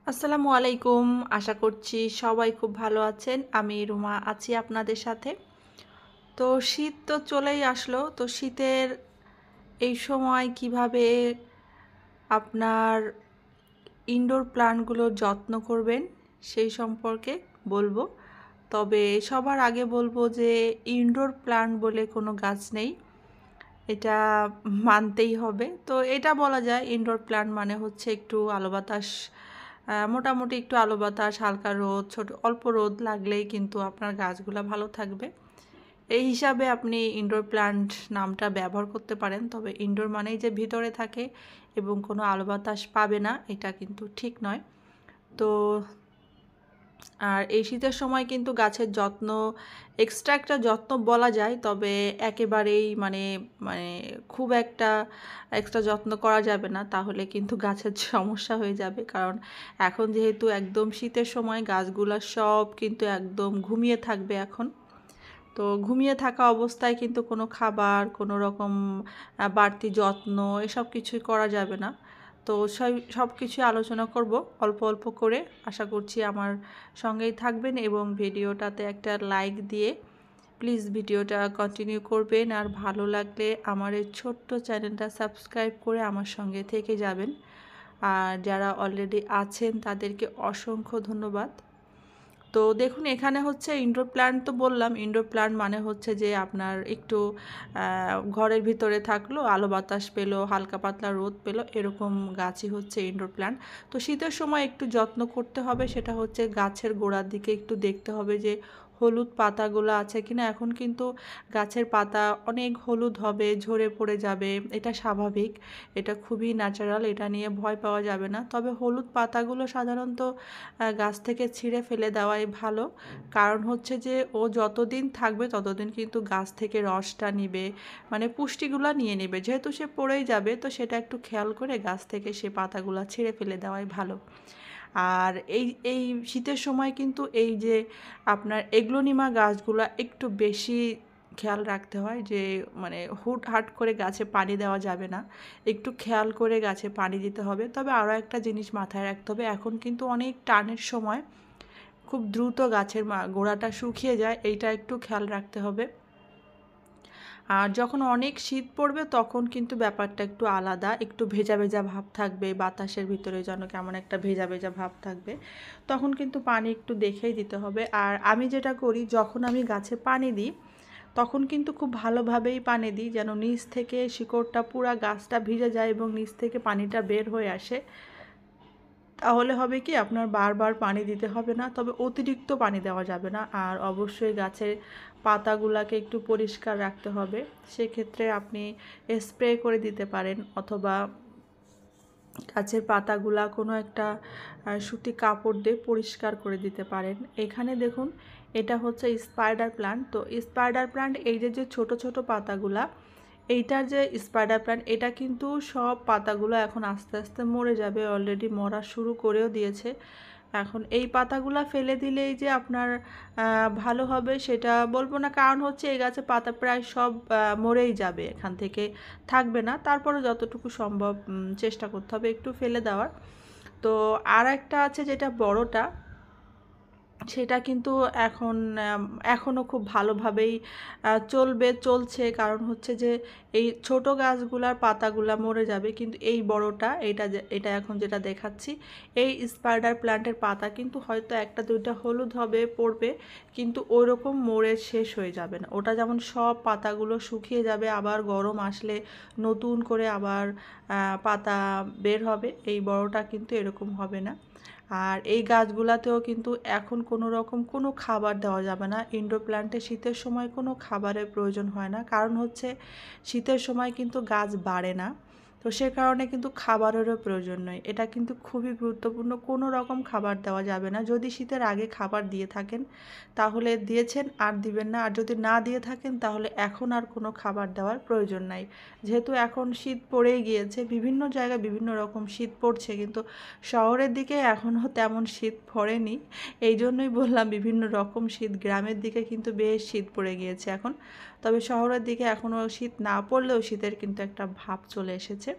আসসালামু আলাইকুম। আশা করছি সবাই খুব ভালো আছেন। আমি রুমা আছি আপনাদের সাথে। তো শীত তো চলেই আসলো। তো শীতের এই সময় কিভাবে আপনার ইনডোর প্ল্যান্টগুলোর যত্ন করবেন সেই সম্পর্কে বলবো। তবে সবার আগে বলবো যে ইনডোর প্ল্যান্ট বলে কোনো গাছ নেই। এটা মানতেই হবে। তো এটা বলা যায় ইনডোর প্ল্যান্ট মানে হচ্ছে একটু আলো বাতাস, মোটামুটি একটু আলো বাতাস, হালকা রোদ, অল্প রোদ লাগলেই কিন্তু আপনার গাছগুলা ভালো থাকবে। এই হিসাবে আপনি ইনডোর প্ল্যান্ট নামটা ব্যবহার করতে পারেন। তবে ইনডোর মানেই যে ভিতরে থাকে এবং কোনো আলো বাতাস পাবে না, এটা কিন্তু ঠিক নয়। তো আর এই শীতের সময় কিন্তু গাছের যত্ন, এক্সট্রা একটা যত্ন বলা যায়, তবে একেবারেই মানে মানে খুব একটা এক্সট্রা যত্ন করা যাবে না, তাহলে কিন্তু গাছের সমস্যা হয়ে যাবে। কারণ এখন যেহেতু একদম শীতের সময়, গাছগুলা সব কিন্তু একদম ঘুমিয়ে থাকবে এখন। তো ঘুমিয়ে থাকা অবস্থায় কিন্তু কোনো খাবার, কোনো রকম বাড়তি যত্ন এসব কিছুই করা যাবে না। তো সব কিছুই আলোচনা করব অল্প অল্প করে। আশা করছি আমার সঙ্গেই থাকবেন এবং ভিডিওটাতে একটা লাইক দিয়ে প্লিজ ভিডিওটা কন্টিনিউ করবেন। আর ভালো লাগলে আমার এই ছোট্ট চ্যানেলটা সাবস্ক্রাইব করে আমার সঙ্গে থেকে যাবেন। আর যারা অলরেডি আছেন তাদেরকে অসংখ্য ধন্যবাদ। তো দেখুন, এখানে হচ্ছে ইনডোর প্ল্যান্ট, তো বললাম ইনডোর প্ল্যান্ট মানে হচ্ছে যে আপনার একটু ঘরের ভিতরে থাকলো, আলো বাতাস পেলো, হালকা পাতলা রোদ পেলো, এরকম গাছই হচ্ছে ইনডোর প্ল্যান্ট। তো শীতের সময় একটু যত্ন করতে হবে, সেটা হচ্ছে গাছের গোড়ার দিকে একটু দেখতে হবে যে হলুদ পাতাগুলো আছে কিনা। এখন কিন্তু গাছের পাতা অনেক হলুদ হবে, ঝরে পড়ে যাবে, এটা স্বাভাবিক, এটা খুবই ন্যাচারাল, এটা নিয়ে ভয় পাওয়া যাবে না। তবে হলুদ পাতাগুলো সাধারণত গাছ থেকে ছিঁড়ে ফেলে দেওয়াই ভালো। কারণ হচ্ছে যে ও যতদিন থাকবে ততদিন কিন্তু গাছ থেকে রসটা নিবে, মানে পুষ্টিগুলো নিয়ে নেবে। যেহেতু সে পড়েই যাবে, তো সেটা একটু খেয়াল করে গাছ থেকে সে পাতাগুলো ছিঁড়ে ফেলে দেওয়াই ভালো। আর এই এই শীতের সময় কিন্তু এই যে আপনার এগ্লোনিমা গাছগুলো একটু বেশি খেয়াল রাখতে হয়, যে মানে হুটহাট করে গাছে পানি দেওয়া যাবে না, একটু খেয়াল করে গাছে পানি দিতে হবে। তবে আরও একটা জিনিস মাথায় রাখতে হবে, এখন কিন্তু অনেক টানের সময়, খুব দ্রুত গাছের গোড়াটা শুকিয়ে যায়, এইটা একটু খেয়াল রাখতে হবে। আর যখন অনেক শীত পড়বে তখন কিন্তু ব্যাপারটা একটু আলাদা, একটু ভেজা ভেজা ভাব থাকবে, বাতাসের ভিতরে যেন কেমন একটা ভেজা ভেজা ভাব থাকবে, তখন কিন্তু পানি একটু দেখেই দিতে হবে। আর আমি যেটা করি, যখন আমি গাছে পানি দিই তখন কিন্তু খুব ভালোভাবেই পানি দিই, যেন নিচ থেকে শিকড়টা পুরা গাছটা ভিজে যায় এবং নিচ থেকে পানিটা বের হয়ে আসে। তাহলে হবে কি, আপনার বারবার পানি দিতে হবে না, তবে অতিরিক্ত পানি দেওয়া যাবে না। আর অবশ্যই গাছের পাতাগুলোকে একটু পরিষ্কার রাখতে হবে। সেক্ষেত্রে আপনি স্প্রে করে দিতে পারেন, অথবা গাছের পাতাগুলা কোনো একটা সুতি কাপড় দিয়ে পরিষ্কার করে দিতে পারেন। এখানে দেখুন, এটা হচ্ছে স্পাইডার প্ল্যান্ট। তো স্পাইডার প্ল্যান্ট, এই যে যে ছোট ছোট পাতাগুলা, এইটার যে স্পাইডার প্ল্যান্ট, এটা কিন্তু সব পাতাগুলো এখন আস্তে আস্তে মরে যাবে, অলরেডি মরা শুরু করেও দিয়েছে। এখন এই পাতাগুলা ফেলে দিলেই যে আপনার ভালো হবে সেটা বলবো না, কারণ হচ্ছে এই গাছে পাতা প্রায় সব মরেই যাবে, এখান থেকে থাকবে না। তারপরে যতটুকু সম্ভব চেষ্টা করতে হবে একটু ফেলে দেওয়ার। তো আর একটা আছে যেটা বড়টা, সেটা কিন্তু এখন এখনও খুব ভালোভাবেই চলছে। কারণ হচ্ছে যে এই ছোট গাছগুলার পাতাগুলা মরে যাবে, কিন্তু এই বড়টা, এটা এখন যেটা দেখাচ্ছি, এই স্পাইডার প্ল্যান্টের পাতা কিন্তু হয়তো একটা দুইটা হলুদ হবে, পড়বে, কিন্তু ওই রকম মরে শেষ হয়ে যাবে না। ওটা যেমন সব পাতাগুলো শুকিয়ে যাবে, আবার গরম আসলে নতুন করে আবার পাতা বের হবে, এই বড়টা কিন্তু এরকম হবে না। আর এই গাছগুলাতেও কিন্তু এখন কোনো রকম কোনো খাবার দেওয়া যাবে না। ইনডোর প্ল্যান্টে শীতের সময় কোনো খাবারের প্রয়োজন হয় না, কারণ হচ্ছে শীতের সময় কিন্তু গাছ বাড়ে না। তো সে কারণে কিন্তু খাবারেরও প্রয়োজন নয়, এটা কিন্তু খুবই গুরুত্বপূর্ণ। কোনো রকম খাবার দেওয়া যাবে না। যদি শীতের আগে খাবার দিয়ে থাকেন তাহলে দিয়েছেন, আর দিবেন না। আর যদি না দিয়ে থাকেন তাহলে এখন আর কোনো খাবার দেওয়ার প্রয়োজন নাই। যেহেতু এখন শীত পড়েই গিয়েছে, বিভিন্ন জায়গায় বিভিন্ন রকম শীত পড়ছে, কিন্তু শহরের দিকে এখনও তেমন শীত পড়েনি। এই জন্যই বললাম বিভিন্ন রকম শীত, গ্রামের দিকে কিন্তু বেশ শীত পড়ে গিয়েছে এখন। তবে শহরের দিকে এখনও শীত না পড়লেও শীতের কিন্তু একটা ভাব চলে এসেছে।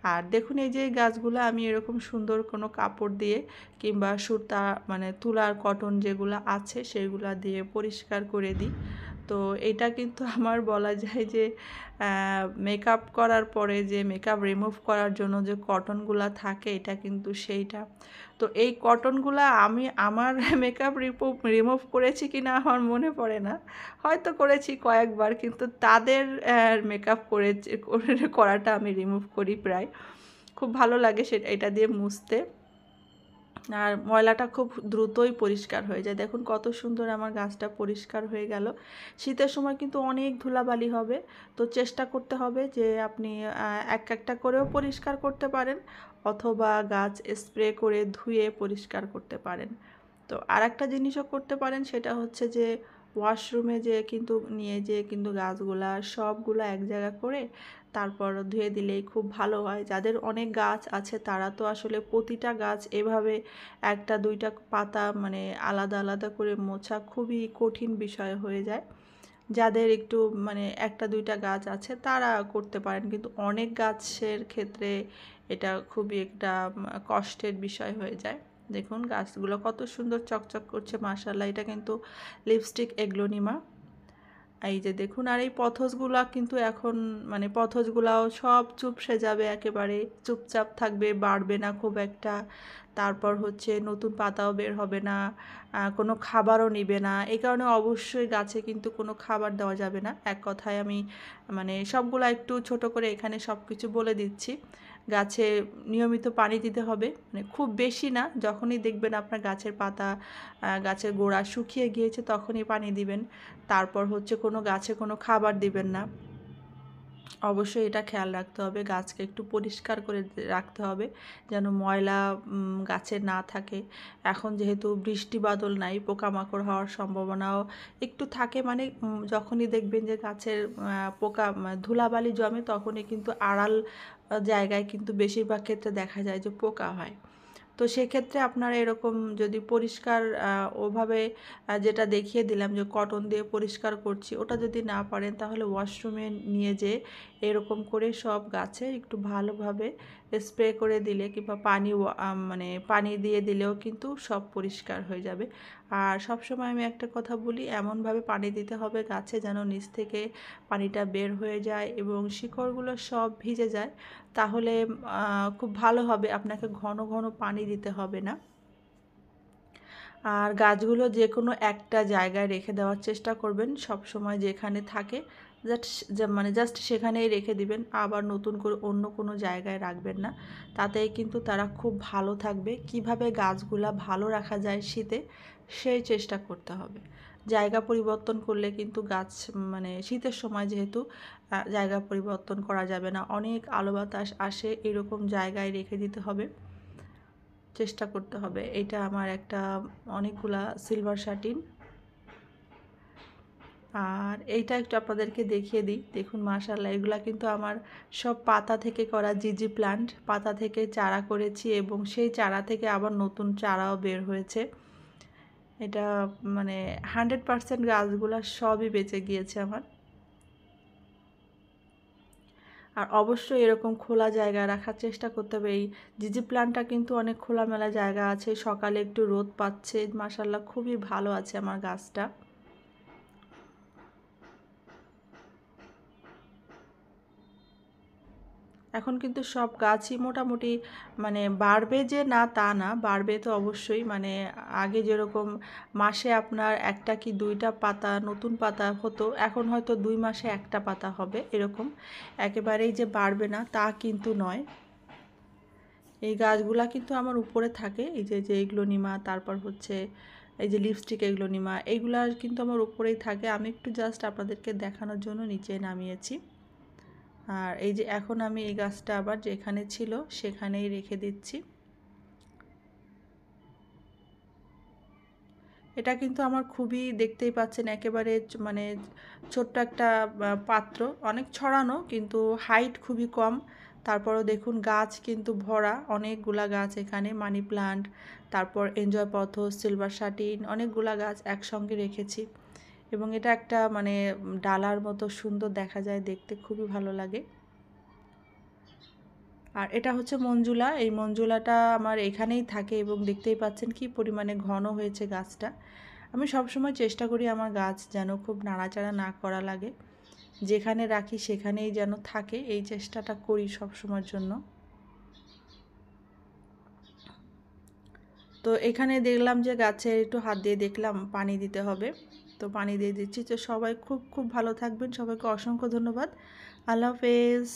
আর দেখুন এই যে গাছগুলো আমি এরকম সুন্দর কোনো কাপড় দিয়ে কিংবা সুতা মানে তুলার কটন যেগুলো আছে সেগুলো দিয়ে পরিষ্কার করে দিই। তো এটা কিন্তু আমার বলা যায় যে মেকআপ করার পরে যে মেকআপ রিমুভ করার জন্য যে কটনগুলা থাকে এটা কিন্তু সেইটা। তো এই কটনগুলা আমি আমার মেকআপ রিমুভ করেছি কি না আমার মনে পড়ে না, হয়তো করেছি কয়েকবার, কিন্তু তাদের মেকআপ করাটা আমি রিমুভ করি প্রায়। খুব ভালো লাগে সেটা এটা দিয়ে মুছতে, আর ময়লাটা খুব দ্রুতই পরিষ্কার হয়ে যায়। দেখুন কত সুন্দর আমার গাছটা পরিষ্কার হয়ে গেল। শীতের সময় কিন্তু অনেক ধুলাবালি হবে, তো চেষ্টা করতে হবে যে আপনি এক একটা করেও পরিষ্কার করতে পারেন, অথবা গাছ স্প্রে করে ধুয়ে পরিষ্কার করতে পারেন। তো আর একটা জিনিসও করতে পারেন, সেটা হচ্ছে যে ওয়াশরুমে যে কিন্তু নিয়ে যেয়ে কিন্তু গাছগুলা সবগুলো এক জায়গা করে তারপর ধুয়ে দিলেই খুব ভালো হয়। যাদের অনেক গাছ আছে তারা তো আসলে প্রতিটা গাছ এভাবে একটা দুইটা পাতা মানে আলাদা আলাদা করে মোছা খুবই কঠিন বিষয় হয়ে যায়। যাদের একটু মানে একটা দুইটা গাছ আছে তারা করতে পারেন, কিন্তু অনেক গাছের ক্ষেত্রে এটা খুবই একটা কষ্টের বিষয় হয়ে যায়। দেখুন গাছগুলো কত সুন্দর চকচক করছে, মাশাআল্লাহ। এটা কিন্তু লিপস্টিক এগ্লোনিমা। এই যে দেখুন, আর এই পথসগুলা কিন্তু এখন মানে পথসগুলাও সব চুপসে যাবে, একেবারে চুপচাপ থাকবে, বাড়বে না খুব একটা। তারপর হচ্ছে নতুন পাতাও বের হবে না, কোনো খাবারও নিবে না। এই কারণে অবশ্যই গাছে কিন্তু কোনো খাবার দেওয়া যাবে না। এক কথায় আমি মানে সবগুলা একটু ছোট করে এখানে সব কিছু বলে দিচ্ছি। গাছে নিয়মিত পানি দিতে হবে, মানে খুব বেশি না। যখনই দেখবেন আপনার গাছের পাতা গাছের গোড়া শুকিয়ে গিয়েছে তখনই পানি দিবেন। তারপর হচ্ছে কোনো গাছে কোনো খাবার দিবেন না। অবশ্যই এটা খেয়াল রাখতে হবে, গাছকে একটু পরিষ্কার করে রাখতে হবে যেন ময়লা গাছে না থাকে। এখন যেহেতু বৃষ্টি বাদল নাই, পোকামাকড় হওয়ার সম্ভাবনাও একটু থাকে, মানে যখনই দেখবেন যে গাছের ধুলাবালি জমে তখনই কিন্তু আড়াল জায়গায় কিন্তু বেশিরভাগ ক্ষেত্রে দেখা যায় যে পোকা হয়। তো সেক্ষেত্রে আপনারা এরকম যদি পরিষ্কার ওভাবে যেটা দেখিয়ে দিলাম যে কটন দিয়ে পরিষ্কার করছি, ওটা যদি না পারেন তাহলে ওয়াশরুমে নিয়ে যেয়ে এরকম করে সব গাছে একটু ভালোভাবে স্প্রে করে দিলে কিংবা মানে পানি দিয়ে দিলেও কিন্তু সব পরিষ্কার হয়ে যাবে। আর সবসময় আমি একটা কথা বলি, এমনভাবে পানি দিতে হবে গাছে যেন নিচ থেকে পানিটা বের হয়ে যায় এবং শিকড়গুলো সব ভিজে যায়। তাহলে খুব ভালো হবে, আপনাকে ঘন ঘন পানি দিতে হবে না। আর গাছগুলো যে কোনো একটা জায়গায় রেখে দেওয়ার চেষ্টা করবেন, সব সময় যেখানে থাকে জাস্ট সেখানেই রেখে দিবেন, আবার নতুন করে অন্য কোনো জায়গায় রাখবেন না। তাতেই কিন্তু তারা খুব ভালো থাকবে। কিভাবে গাছগুলা ভালো রাখা যায় শীতে, সেই চেষ্টা করতে হবে। জায়গা পরিবর্তন করলে কিন্তু গাছ মানে শীতের সময় যেহেতু জায়গা পরিবর্তন করা যাবে না, অনেক আলো বাতাস আসে, এরকম জায়গায় রেখে দিতে হবে, চেষ্টা করতে হবে। এটা আমার একটা অনেকগুলা সিলভার শাটিন। আর এইটা একটু আপনাদেরকে দেখিয়ে দিই। দেখুন মাশাআল্লাহ, এগুলা কিন্তু আমার সব পাতা থেকে করা জিজি প্লান্ট। পাতা থেকে চারা করেছি এবং সেই চারা থেকে আবার নতুন চারাও বের হয়েছে। এটা মানে 100% গাছগুলা সবই বেঁচে গিয়েছে আমার। আর অবশ্যই এরকম খোলা জায়গায় রাখার চেষ্টা করতে হবে। এই জিজি প্ল্যান্টটা কিন্তু অনেক খোলামেলা জায়গা আছে, সকালে একটু রোদ পাচ্ছে, মাশাআল্লাহ খুবই ভালো আছে আমার গাছটা। এখন কিন্তু সব গাছই মোটামুটি মানে বাড়বে যে না তা না, বাড়বে তো অবশ্যই। মানে আগে যেরকম মাসে আপনার একটা কি দুইটা পাতা নতুন পাতা হতো, এখন হয়তো 2 মাসে একটা পাতা হবে এরকম। একেবারেই যে বাড়বে না তা কিন্তু নয়। এই গাছগুলা কিন্তু আমার উপরে থাকে, এই যে যে এগ্লোনিমা, তারপর হচ্ছে এই যে লিপস্টিক এগ্লোনিমা, এইগুলা কিন্তু আমার উপরেই থাকে। আমি একটু জাস্ট আপনাদেরকে দেখানোর জন্য নিচে নামিয়েছি। আর এই যে এখন আমি এই গাছটা আবার যেখানে ছিল সেখানেই রেখে দিচ্ছি। এটা কিন্তু আমার খুবই, দেখতেই পাচ্ছেন একেবারে মানে ছোট্ট একটা পাত্র, অনেক ছড়ানো কিন্তু হাইট খুবই কম। তারপরও দেখুন গাছ কিন্তু ভরা, অনেকগুলা গাছ এখানে, মানি প্লান্ট, তারপর এনজয় পথস, সিলভার শাটিন, অনেকগুলা গাছ একসঙ্গে রেখেছি। এবং এটা একটা মানে ডালার মতো সুন্দর দেখা যায় দেখতে, খুবই ভালো লাগে। আর এটা হচ্ছে মঞ্জুলা। এই মঞ্জুলাটা আমার এখানেই থাকে এবং দেখতেই পাচ্ছেন কি পরিমাণে ঘন হয়েছে গাছটা। আমি সবসময় চেষ্টা করি আমার গাছ যেন খুব নাড়াচাড়া না করা লাগে, যেখানে রাখি সেখানেই যেন থাকে, এই চেষ্টাটা করি সবসময়ের জন্য। তো এখানে দেখলাম যে গাছে একটু হাত দিয়ে দেখলাম পানি দিতে হবে, তো পানি দিয়ে দিচ্ছি। তো সবাই খুব খুব ভালো থাকবেন, সবাইকে অসংখ্য ধন্যবাদ। আল্লাহ হাফেজ।